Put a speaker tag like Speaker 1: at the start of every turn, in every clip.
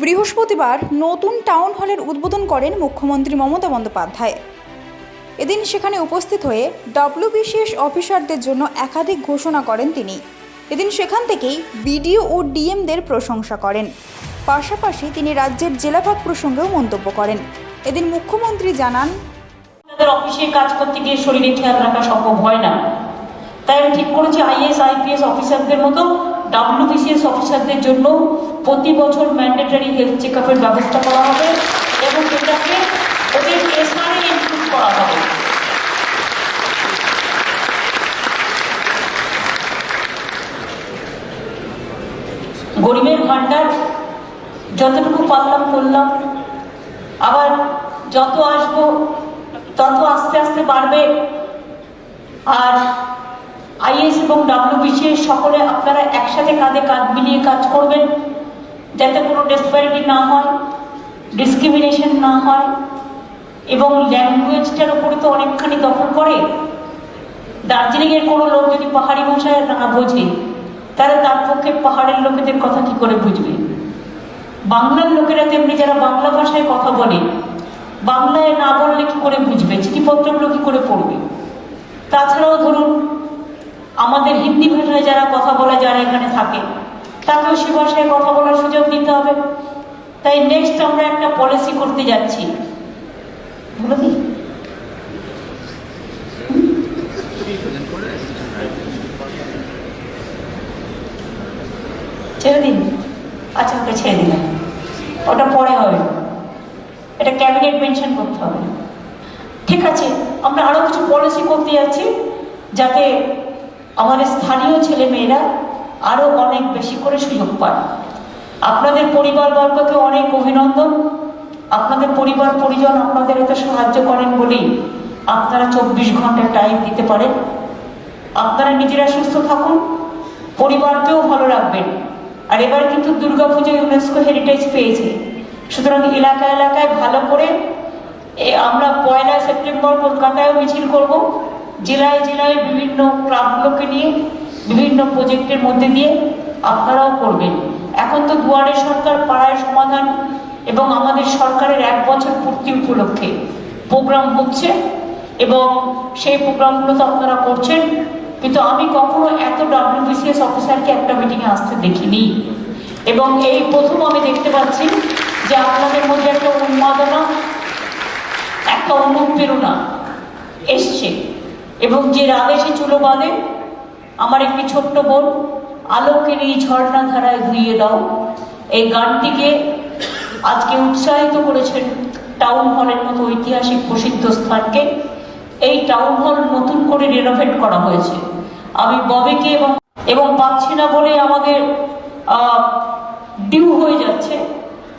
Speaker 1: বৃহস্পতিবার নতুন টাউন হলের উদ্বোধন করেন মুখ্যমন্ত্রী মমতা বন্দ্যোপাধ্যায়। এদিন সেখানে উপস্থিত হয়ে ডব্লিউবিসিএস অফিসারদের জন্য একাধিক ঘোষণা করেন তিনি। এদিন সেখান থেকেই বিডিও ও ডিএমদের প্রশংসা করেন। পাশাপাশি তিনি রাজ্যের জেলাভাগ প্রসঙ্গেও মন্তব্য করেন। এদিন মুখ্যমন্ত্রী জানান,
Speaker 2: তাদের অফিসে কাজ করতে গিয়ে শরীরে খেয়াল রাখা সম্ভব হয় না, তাই আমি ঠিক করেছি আইএস আইপিএস অফিসারদের মতো ডব্লিউবিসিএস অফিসারদের জন্য প্রতি বছর ম্যান্ডেটরি হেলথ চেক আপের ব্যবস্থা করা হবে এবং এটাকে ওদের এসআরএ ইনক্লুড করা হবে। গরিবের ভান্ডার যতটুকু পারলাম করলাম, আবার যত আসবো তত আস্তে আস্তে বাড়বে। আর আইএস এবং ডব্লিউবিসিএস সকলে আপনারা একসাথে কাঁধে কাঁধ মিলিয়ে কাজ করবেন, যাতে কোনো ডিসপ্যারিটি না হয়, ডিসক্রিমিনেশন না হয়। এবং ল্যাঙ্গুয়েজটার উপরে তো অনেকখানি দখল করে। দার্জিলিংয়ের কোনো লোক যদি পাহাড়ি ভাষায় না বোঝে, তাহলে তার পক্ষে পাহাড়ের লোকেদের কথা কি করে বুঝবে? বাংলার লোকেরা তেমনি যারা বাংলা ভাষায় কথা বলে, বাংলায় না বললে কি করে বুঝবে? চিঠিপত্রগুলো কি করে পড়বে? তাছাড়াও ধরুন আমাদের হিন্দি ভাষায় যারা কথা বলে, যারা এখানে থাকে, তাকেও সে ভাষায় কথা বলার সুযোগ দিতে হবে। তাই নেক্সট আমরা একটা পলিসি করতে যাচ্ছি, বলে দিই ছেড়ে দিন। আচ্ছা, ওটা ছেড়ে দিলাম, ওটা পরে হবে, এটা ক্যাবিনেট মেনশন করতে হবে। ঠিক আছে, আমরা আরো কিছু পলিসি করতে যাচ্ছি যাতে আমাদের স্থানীয় ছেলে মেয়েরা আরো অনেক বেশি করে সুযোগ পায়। আপনাদের পরিবারবর্গকে অনেক অভিনন্দন। আপনাদের পরিবার পরিজন আপনাদের এত সাহায্য করেন বলেই আপনারা 24 ঘন্টা টাইম দিতে পারেন। আপনারা নিজেরা সুস্থ থাকুন, পরিবারকেও ভালো রাখবেন। আর এবার কিন্তু দুর্গাপুজো ইউনেস্কো হেরিটেজ পেয়েছে, সুতরাং এলাকায় এলাকায় ভালো করে আমরা 1 সেপ্টেম্বর কলকাতায়ও মিছিল করব, জেলায় জেলায় বিভিন্ন ক্লাবগুলোকে নিয়ে বিভিন্ন প্রজেক্টের মধ্যে দিয়ে আপনারাও করবেন। এখন তো দুয়ারে সরকার পাড়ায় সমাধান এবং আমাদের সরকারের 1 বছর পূর্তি উপলক্ষে প্রোগ্রাম হচ্ছে এবং সেই প্রোগ্রামগুলো তো আপনারা করছেন। কিন্তু আমি কখনো এত ডব্লিউবিসিএস অফিসারকে একটা মিটিংয়ে আসতে দেখিনি এবং এই প্রথম আমি দেখতে পাচ্ছি যে আপনাদের মধ্যে একটা উন্মাদনা, একটা অনুপ্রেরণা এসছে এবং যে রাগে সে চুলো বাঁধে। আমার একটি ছোট্ট বোন, আলোকের এই ঝর্ণা ধারায় ধুইয়ে দাও, এই গানটিকে আজকে উৎসাহিত করেছেন টাউন হলের মতো ঐতিহাসিক প্রসিদ্ধ স্থানকে। এই টাউন হল নতুন করে রেনোভেট করা হয়েছে। আমি ববিকে এবং পাচ্ছি না বলে আমাদের ডিউ হয়ে যাচ্ছে,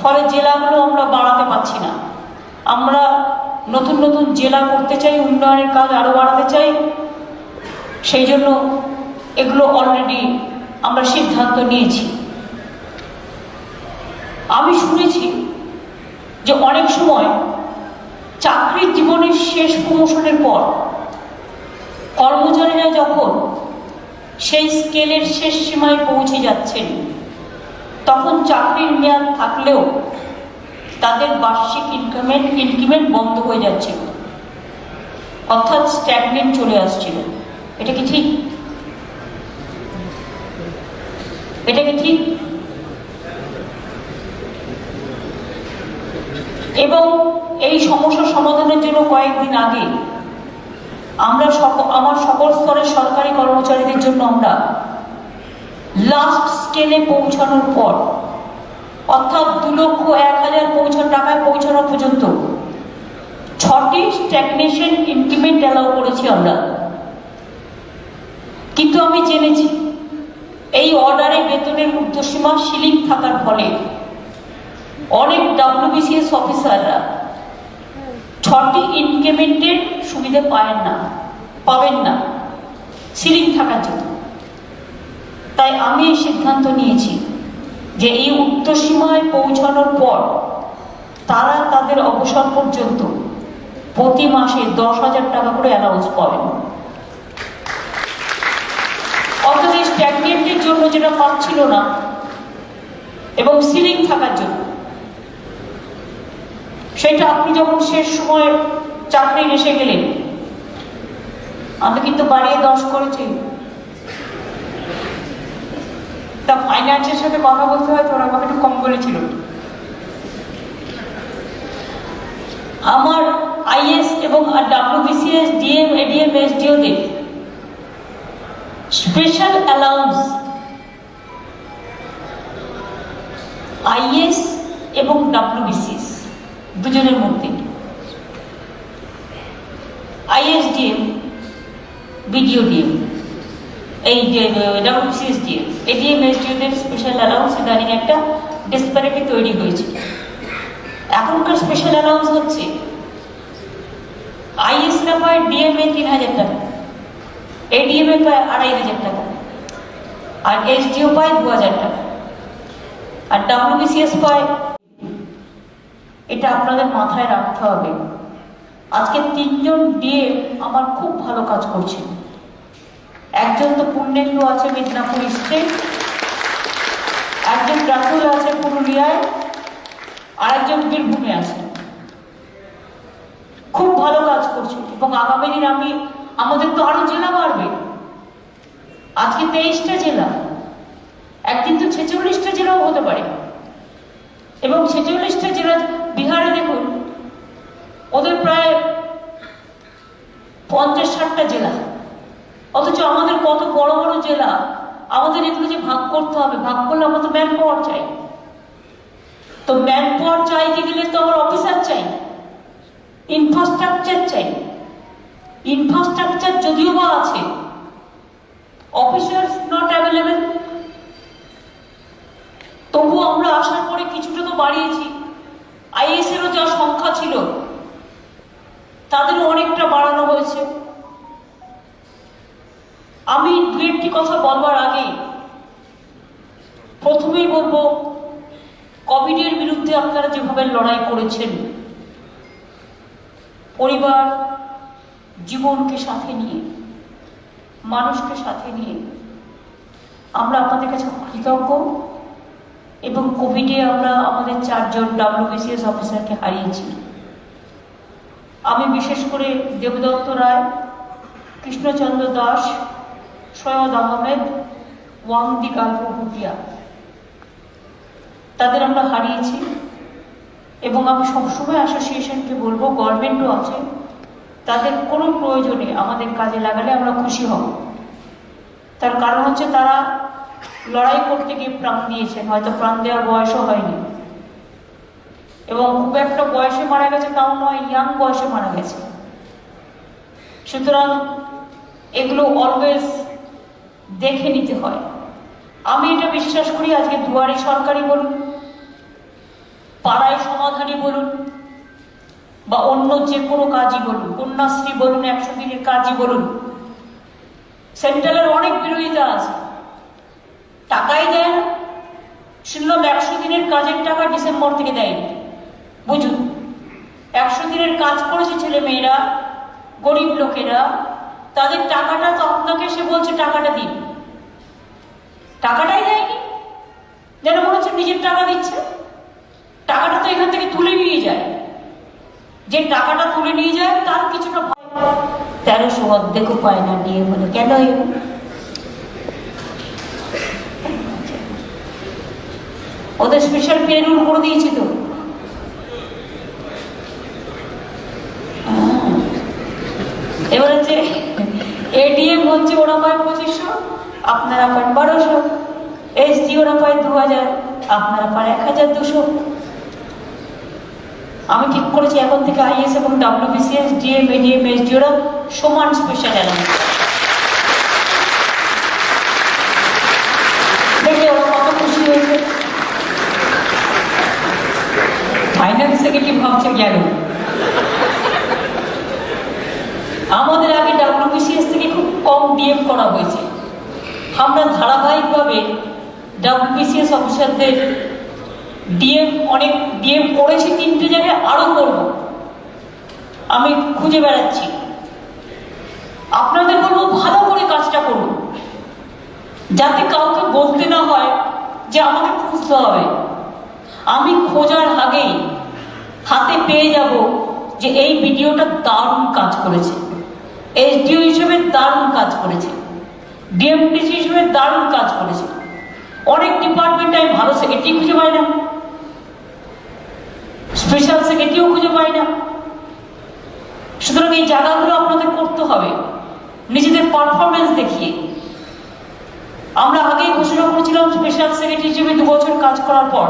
Speaker 2: ফলে জেলাগুলো আমরা বাড়াতে পারছি না। আমরা নতুন নতুন জেলা করতে চাই, উন্নয়নের কাজ আরো বাড়াতে চাই। সেই জন্য এগুলো অলরেডি আমরা সিদ্ধান্ত নিয়েছি। আমি শুনেছি যে অনেক সময় চাকরির জীবনের শেষ প্রমোশনের পর কর্মচারীরা যখন সেই স্কেলের শেষ সীমায় পৌঁছে যাচ্ছেন, তখন চাকরির মেয়াদ থাকলেও তাদের বার্ষিক ইনক্রিমেন্ট বন্ধ হয়ে যাচ্ছিল, অর্থাৎ স্ট্যাগনেন্ট চলে আসছিল। এটা কি ঠিক? এটা কি ঠিক? এবং এই সমস্যা সমাধানের জন্য কয়েকদিন আগে আমরা আমার সকল স্তরের সরকারি কর্মচারীদের জন্য আমরা লাস্ট স্কেলে পৌঁছানোর পর, অর্থাৎ 2,01,000 টাকায় পৌঁছানো পর্যন্ত 6টি স্ট্যাগনেশন ইনক্রিমেন্ট অ্যালাউ করেছি আমরা। কিন্তু আমি জেনেছি এই অর্ডারে বেতনের ঊর্ধ্বসীমা সিলিং থাকার ফলে অনেক ডব্লিউবিসিএস অফিসাররা 6টি ইনক্রিমেন্টের সুবিধা পাবেন না সিলিং থাকার জন্য। তাই আমি এই সিদ্ধান্ত নিয়েছি যে এই ঊর্ধ্বসীমায় পৌঁছানোর পর তারা তাদের অবসর পর্যন্ত প্রতি মাসে 10,000 টাকা করে অ্যালাউন্স পাবেন। অর্থাৎ এই স্ট্যাগনেন্টের জন্য যেটা পাচ্ছিল না এবং সিলিং থাকার জন্য সেটা আপনি যখন শেষ সময় চাকরি এসে গেলেন, আমি কিন্তু বাড়িয়ে 10 করেছি। তা ফাইন্যান্সের সাথে কথা বলতে হয়, তোরা আমাকে একটু কম বলেছিল। আমার আইএস এবং WBCS ডিএম এডিএম এসডিওদের স্পেশাল অ্যালাউন্স আইএস এবং WBCS দুজনের মধ্যে, আইএসডিএম বিডিওডিএম, এই WBCS ডিএম এডিএম এসডিওদের স্পেশাল অ্যালাউন্স ইদানিং একটা ডিসপ্যারিটি তৈরি হয়েছে। এখনকার স্পেশাল অ্যালাউন্স হচ্ছে আইএসরা পায় ডিএমএ 3000 টাকা, এডিএমএ পায় 2500 টাকা, আর এসডিও পায় 2000 টাকা, আর WBCS পায়। এটা আপনাদের মাথায় রাখতে হবে। আজকে 3 জন ডিএম আমার খুব ভালো কাজ করছে। একজন তো পুণ্যেন্দু আছে মেদিনীপুর ইস্টে, একজন রাতুল আছে পুরুলিয়ায়, আর একজন বীরভূমে আছে। খুব ভালো কাজ করছে এবং আগামী দিন আমাদের তো আরো জেলা বাড়বে। আজকে 23টা জেলা, একদিন তো 46টা জেলাও হতে পারে। এবং 46টা জেলা, বিহারে দেখুন ওদের প্রায় 50-60টা জেলা, অথচ আমাদের কত বড় বড় জেলা। আমাদের এগুলো যে ভাগ করতে হবে, ভাগ করলে আমরা তো ম্যান পাওয়ার চাই। তো ম্যান পাওয়ার চাইতে গেলে তো আমার অফিসার চাই, ইনফ্রাস্ট্রাকচার চাই। ইনফ্রাস্ট্রাকচার যদিও বা আছে, অফিসার্স নট অ্যাভেলেবেল। তবুও আমরা আসার পরে কিছুটা তো বাড়িয়েছি। আইএস এরও যা সংখ্যা ছিল তাদেরও অনেকটা বাড়ানো হয়েছে। আমি 2-1টি কথা বলবার আগে প্রথমেই বলবো, কোভিডের বিরুদ্ধে আপনারা যেভাবে লড়াই করেছেন, পরিবার জীবনকে সাথে নিয়ে, মানুষকে সাথে নিয়ে, আমরা আপনাদের কাছে কৃতজ্ঞ। এবং কোভিডে আমরা আমাদের 4 জন WBCS অফিসারকে হারিয়েছি। আমি বিশেষ করে দেবদত্ত রায়, কৃষ্ণচন্দ্র দাস, সৈয়দ আহমেদ, ওয়াংদি কালপু ভুটিয়া, তাদের আমরা হারিয়েছি। এবং আমি সবসময় অ্যাসোসিয়েশনকে বলবো, গভর্নমেন্টও আছে, তাদের কোনো প্রয়োজনে আমাদের কাজে লাগালে আমরা খুশি হব। তার কারণ হচ্ছে তারা লড়াই করতে গিয়ে প্রাণ দিয়েছেন, হয়তো প্রাণ দেওয়ার বয়সও হয়নি, এবং খুব একটা বয়সে মারা গেছে তাও নয়, ইয়াং বয়সে মারা গেছে। সুতরাং এগুলো অলওয়েজ দেখে নিতে হয়। আমি এটা বিশ্বাস করি, আজকে দুয়ারে সরকারি বলুন, পাড়ায় সমাধানী বলুন, বা অন্য যে কোনো কাজই বলুন, কন্যাশ্রী বলুন, 100 দিনের কাজই বলুন, সেন্ট্রালের অনেক বিরোধিতা আছে, টাকাই দেয় না। শুনলাম 100 দিনের কাজের টাকা ডিসেম্বর থেকে দেয়নি। বুঝুন, 100 দিনের কাজ করেছে ছেলে মেয়েরা, গরিব লোকেরা, তাদের টাকাটা তো আপনাকে সে বলছে টাকাটা দিন, টাকাটাই দেয়নি। যেন মনে হচ্ছে নিজের টাকা দিচ্ছে। টাকাটা তো এখান থেকে তুলে নিয়ে যায়, যে টাকাটা তুলে নিয়ে যায় তার কিছুটা 1300 অর্ধেকও পায় না দিয়ে বলে। কেন? ওদের স্পেশাল পে রুল করে দিয়েছি তো। এবার হচ্ছে এডিএম হচ্ছে ওরা পায় 2500, আপনারা পান 1200, এসডি ওরা পায় 2000, আপনারা পান 1200। আমি ঠিক করেছি এখন থেকে আইএস এবং WBCS ডিএম এডিএম এসডি ওরা সমান স্পেশাল অ্যালাউন্স। দেখে ওরা কত খুশি হয়েছে। ফাইন্যান্স থেকে কি ভাবছে গেল? আমাদের আগে WBCS থেকে খুব কম ডিএম করা হয়েছে। আমরা ধারাবাহিকভাবে WBCS অফিসারদের অনেক ডিএম করেছি, 3টে জায়গায় আরো করব। আমি খুঁজে বেড়াচ্ছি। আপনাদের বলবো ভালো করে কাজটা করুন, যাতে কাউকে বলতে না হয় যে আমাকে খুঁজতে হবে। আমি খোঁজার আগেই হাতে পেয়ে যাব যে এই ভিডিওটা দারুণ কাজ করেছে, এসডিও হিসেবে দারুণ কাজ করেছে, ডিএমডিসি হিসেবে দারুণ কাজ করেছে। অনেক ডিপার্টমেন্টে আমি ভালো সেক্রেটারি খুঁজে পাই না, স্পেশাল সেক্রেটারিও খুঁজে পাই না। সুতরাং এই জায়গাগুলো আপনাদের করতে হবে নিজেদের পারফরমেন্স দেখিয়ে। আমরা আগেই ঘোষণা করেছিলাম স্পেশাল সেক্রেটারি হিসেবে 2 বছর কাজ করার পর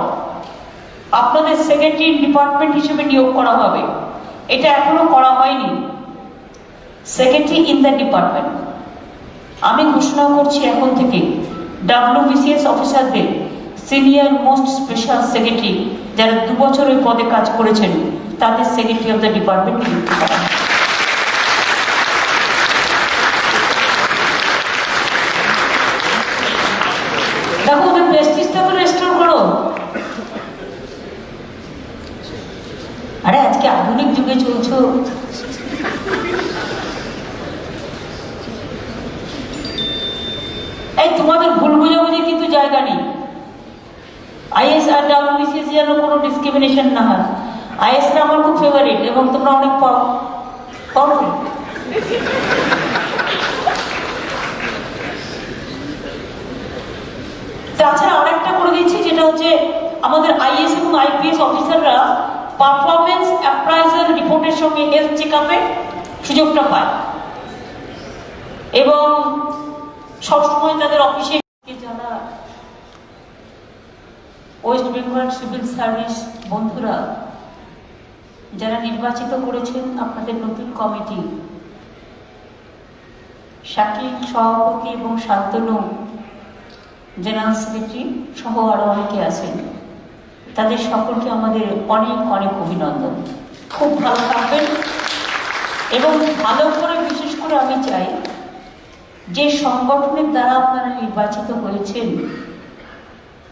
Speaker 2: আপনাদের সেক্রেটারি ডিপার্টমেন্ট হিসেবে নিয়োগ করা হবে। এটা এখনো করা হয়নি। সেক্রেটারি ইন দ্য ডিপার্টমেন্ট আমি ঘোষণা করছি এখন থেকে WBCS অফিসারদের সিনিয়র মোস্ট স্পেশাল সেক্রেটারি যারা 2 বছর ওই পদে কাজ করেছেন তাদের সেক্রেটারি অফ দ্য ডিপার্টমেন্ট নিযুক্ত করা হবে। দেখো ওদের প্রেস্টিজটা তো রেস্টোর করো। আরে আজকে আধুনিক যুগে চলছো। এই তোমাদের ভুল বুঝাবুঝি কিন্তু জায়গা নেই। আইএস আর WBCS যেন কোনো ডিসক্রিমিনেশন না হয়। আইএসরা আমার খুব ফেভারিট এবং তোমরা অনেক পাও। তাছাড়া আরেকটা করে দিচ্ছি, যেটা হচ্ছে আমাদের আইএস এবং আইপিএস অফিসাররা পারফরমেন্স অ্যাপ্রাইজাল রিপোর্টের সঙ্গে হেলথ চেক আপের সুযোগটা পায় এবং সবসময় তাদের অফিসে যারা ওয়েস্ট বেঙ্গল সিভিল সার্ভিস বন্ধুরা যারা নির্বাচিত করেছেন আপনাদের নতুন কমিটি, শাকিল সভাপতি এবং শান্তনু জেনারেল সেক্রেটারি সহ আরো অনেকে আছেন, তাদের সকলকে আমাদের অনেক অনেক অভিনন্দন। খুব ভালো থাকবেন এবং ভালো করে বিশেষ করে আমি চাই যে সংগঠনের দ্বারা আপনারা নির্বাচিত হয়েছেন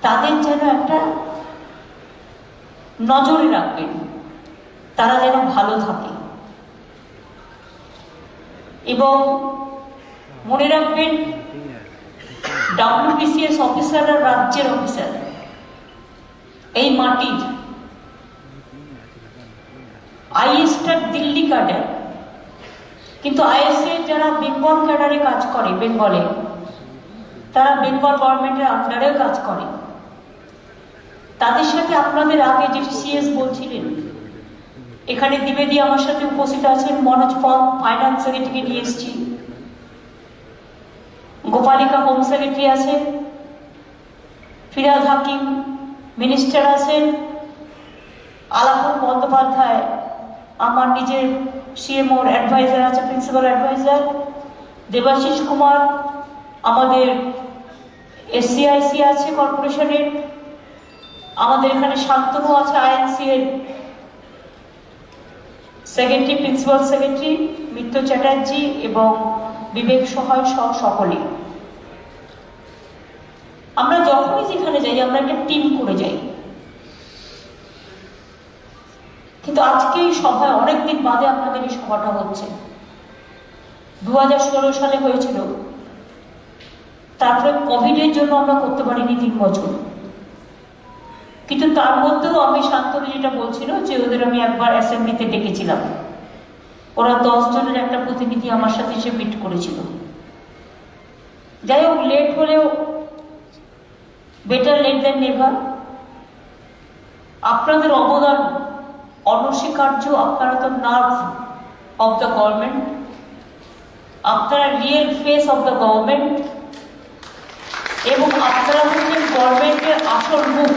Speaker 2: তাদের যেন একটা নজরে রাখবেন, তারা যেন ভালো থাকে এবং মনে রাখবেন WBCS অফিসাররা রাজ্যের অফিসার, এই মাটির। আইএসটা দিল্লি ক্যাডার, কিন্তু আইএস এর যারা বেঙ্গল ক্যাডারে কাজ করে বেঙ্গলে, তারা বেঙ্গল গভর্নমেন্টের আন্ডারেও কাজ করে। তাদের সাথে আপনাদের আগে যে সিএস বলছিলেন, এখানে দ্বিবেদী আমার সাথে উপস্থিত আছেন, মনোজ পল ফাইন্যান্স সেক্রেটারি নিয়ে এসছি, গোপালিকা হোম সেক্রেটারি আছেন, ফিরাজ হাকিম মিনিস্টার আছেন, আলাপুর বন্দ্যোপাধ্যায় আমার নিজের সিএমওর অ্যাডভাইজার আছে, প্রিন্সিপাল অ্যাডভাইজার, দেবাশিস কুমার আমাদের SCIC আছে কর্পোরেশনের, আমাদের এখানে শান্তনু আছে INC এর সেক্রেটারি, প্রিন্সিপাল সেক্রেটারি, মিত্র চ্যাটার্জি এবং বিবেক সহায় সহ সকলে। আমরা যখনই যেখানে যাই আমরা একটা টিম করে যাই, কিন্তু আজকে এই সভায় অনেকদিন বাদে আপনাদের এই সভাটা হচ্ছে। 2016 সালে হয়েছিল, তারপরে কোভিডের জন্য আমরা করতে পারিনি 3 বছর, কিন্তু তার মধ্যেও আমি শান্তনু যেটা বলছিল যে ওদের আমি একবার অ্যাসেম্বলিতে ডেকেছিলাম, ওরা 10 জনের একটা প্রতিনিধি আমার সাথে এসে মিট করেছিল। যাই হোক, লেট হলেও বেটার লেট দ্যান নেভার। আপনাদের অবদান অনস্বীকার্য। আপনারা তো নার্ভ অফ দ্য গভর্নমেন্ট, আপনারা real face of the government এবং আপনারা হচ্ছেন গভর্নমেন্টের আসল মুখ।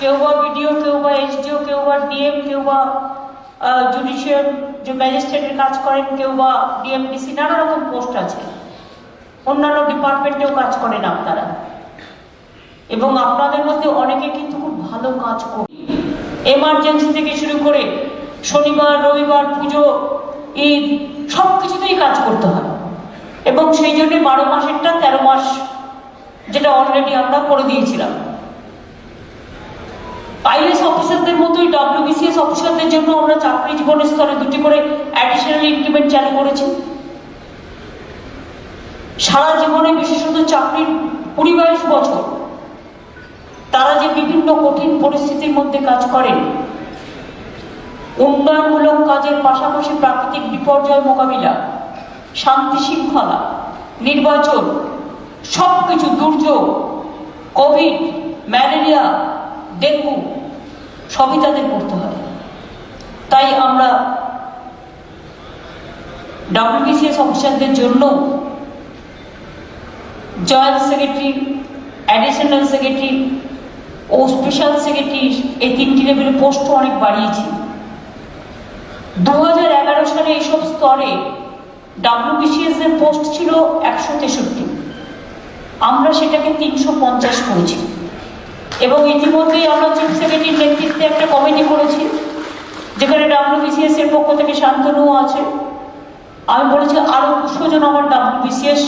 Speaker 2: কেউ বা বিডিও, কেউ বা SDO, কেউ বা DM, কেউ বা জুডিশিয়াল যে ম্যাজিস্ট্রেটের কাজ করেন, কেউ বা DMDC, নানা রকম পোস্ট আছে, অন্যান্য ডিপার্টমেন্টেও কাজ করেন আপনারা, এবং আপনাদের মধ্যে অনেকে কিন্তু খুব ভালো কাজ করে। এমার্জেন্সি থেকে শুরু করে শনিবার, রবিবার, পুজো, ঈদ সব কিছুতেই কাজ করতে হয় এবং সেই জন্য 12 মাসেরটা 13 মাস যেটা অলরেডি আমরা করে দিয়েছিলাম। IAS অফিসারদের মতোই WBCS অফিসারদের জন্য আমরা চাকরি জীবনের স্তরে 2টি করে অ্যাডিশনাল ইনক্রিমেন্ট চালু করেছি। সারা জীবনে বিশেষত চাকরির 20-22 বছর তারা যে বিভিন্ন কঠিন পরিস্থিতির মধ্যে কাজ করেন, উন্নয়নমূলক কাজের পাশাপাশি প্রাকৃতিক বিপর্যয় মোকাবিলা, শান্তি শৃঙ্খলা, নির্বাচন, সবকিছু, দুর্যোগ, কোভিড, ম্যালেরিয়া, ডেঙ্গু সবই তাদের করতে হয়। তাই আমরা WBCS অফিসারদের জন্য জয়েন্ট সেক্রেটারি, অ্যাডিশনাল সেক্রেটারি ও স্পেশাল সেক্রেটারি এই 3টি লেভেলে পোস্টও অনেক বাড়িয়েছি। 2011 সালে এইসব স্তরে WBCS এর পোস্ট ছিল 163, আমরা সেটাকে 350 করেছি। এবং ইতিমধ্যেই আমরা চিফ সেক্রেটারির নেতৃত্বে একটা কমিটি করেছি, যেখানে WBCS এর পক্ষ থেকে শান্তনুও আছে। আমি বলেছি আরো 200 জন আমার WBCS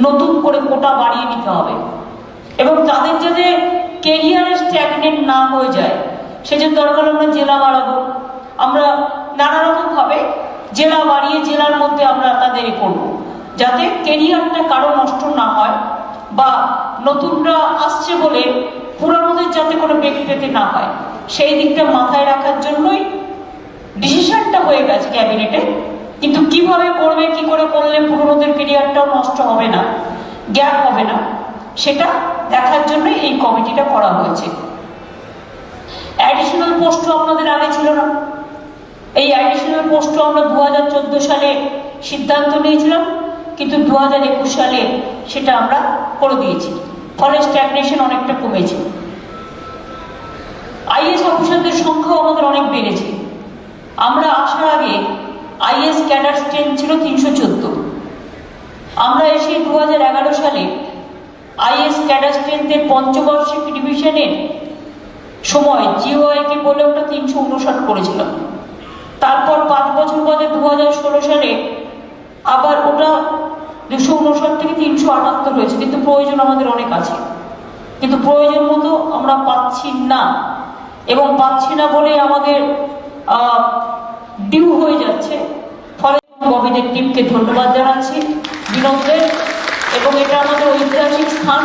Speaker 2: নতুন করে কোটা বাড়িয়ে নিতে হবে, এবং তাদের যাতে কেরিয়ারে স্ট্যাগনেট না হয়ে যায় সেজন্য দরকার আমরা জেলা বাড়াবো। আমরা নানা রকম ভাবে জেলা বাড়িয়ে জেলার মধ্যে আমরা তাদের করব, যাতে কেরিয়ারটা কারো নষ্ট না হয়, বা নতুনরা আসছে বলে পুরানোদের যাতে কোনো বেগ পেতে না হয়, সেই দিকটা মাথায় রাখার জন্যই ডিসিশনটা হয়ে গেছে ক্যাবিনেটে। কিন্তু কিভাবে করবে, কি করে করলে পুরনোদের কেরিয়ারটাও নষ্ট হবে না, গ্যাপ হবে না, সেটা দেখার জন্য এই কমিটিটা করা হয়েছে। অ্যাডিশনাল পোস্টও আপনাদের আগে ছিল না। এই অ্যাডিশনাল পোস্টও আমরা 2014 সালে সিদ্ধান্ত নিয়েছিলাম, কিন্তু 2021 সালে সেটা আমরা করে দিয়েছি, ফলে স্ট্যাগনেশন অনেকটা কমেছে। IAS অফিসারদের সংখ্যাও আমাদের অনেক বেড়েছে। আমরা আসার আগে IAS ক্যাডার স্ট্রেন্থ ছিল 314, আমরা এসে 2011 সালে IAS ক্যাডার স্ট্রেন্থের পঞ্চবার্ষিক ডিভিশনের সময় GOI কে বলে ওটা 359 করেছিলাম। তারপর 5 বছর বাদে 2016 সালে আবার ওটা 259 থেকে 378 হয়েছে। কিন্তু প্রয়োজন আমাদের অনেক আছে, কিন্তু প্রয়োজন মতো আমরা পাচ্ছি না, এবং পাচ্ছি না বলে আমাদের ডিউ হয়ে যাচ্ছে। ফলে ববিদের টিমকে ধন্যবাদ জানাচ্ছি, বিনোদদের, এবং এটা আমাদের ঐতিহাসিক স্থান।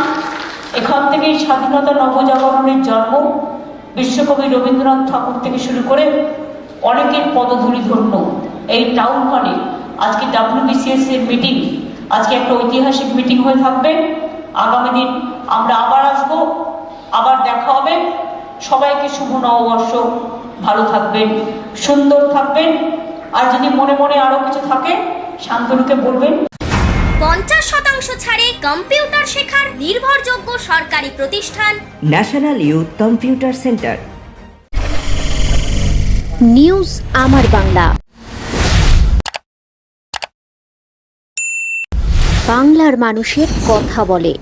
Speaker 2: এখান থেকেই স্বাধীনতা নবজাগরণের জন্ম। বিশ্বকবি রবীন্দ্রনাথ ঠাকুর থেকে শুরু করে অনেকের পদধূলি ধন্য এই টাউন হলে আজকে WBCS এর মিটিং, আজকে একটা ঐতিহাসিক মিটিং হয়ে থাকবে। আগামী দিন আমরা আবার আসবো, আবার দেখা হবে। সবাইকে শুভ নববর্ষ, ভালো থাকবেন, সুন্দর থাকবেন। আর যদি মনে মনে আরো কিছু থাকে শান্তনুকে বলবেন।
Speaker 3: 50% ছাড়ে কম্পিউটার শেখার নির্ভরযোগ্য সরকারি প্রতিষ্ঠান
Speaker 4: national youth computer centre.
Speaker 5: News আমার বাংলা, বাংলার মানুষের কথা বলে।